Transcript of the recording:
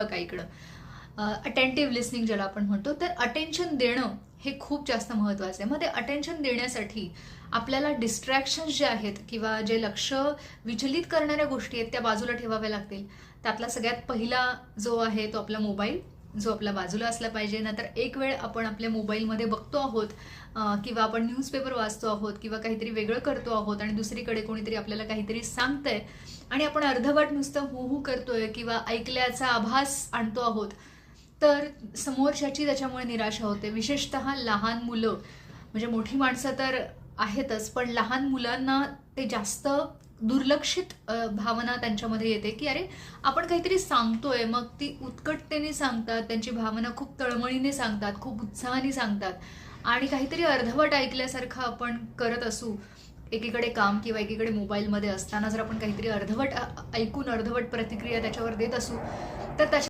बघा इकडं attentive listening ज्याला आपण म्हणतो, तर अटेन्शन देणं हे खूप जास्त महत्वाचं आहे. मग ते अटेन्शन देण्यासाठी आपल्याला डिस्ट्रॅक्शन्स जे आहेत किंवा जे लक्ष विचलित करणाऱ्या गोष्टी आहेत त्या बाजूला ठेवाव्या लागतील. त्यातला सगळ्यात पहिला जो आहे तो आपला मोबाईल, जो आपला बाजूला असला पाहिजे. नंतर एक वेळ आपण आपल्या मोबाईलमध्ये बघतो आहोत किंवा आपण न्यूजपेपर वाचतो आहोत किंवा काहीतरी वेगळं करतो आहोत आणि दुसरीकडे कोणीतरी आपल्याला काहीतरी सांगतंय आणि आपण अर्धवट नुसतं हू हू करतोय किंवा ऐकल्याचा आभास आणतो आहोत, तर समोरच्याची त्याच्यामुळे निराशा होते. विशेषतः लहान मुलं, म्हणजे मोठी माणसं तर आहेतच, पण लहान मुलांना ते जास्त दुर्लक्षित भावना त्यांच्यामध्ये येते की अरे आपण काहीतरी सांगतोय, मग ती उत्कटतेने सांगतात, त्यांची भावना खूप तळमळीने सांगतात, खूप उत्साहाने सांगतात आणि काहीतरी अर्धवट ऐकल्यासारखं आपण करत असू. एकीकडे काम किंवा एकीकडे मोबाईलमध्ये असताना जर आपण काहीतरी अर्धवट ऐकून अर्धवट प्रतिक्रिया त्याच्यावर देत असू, तर त्याच्या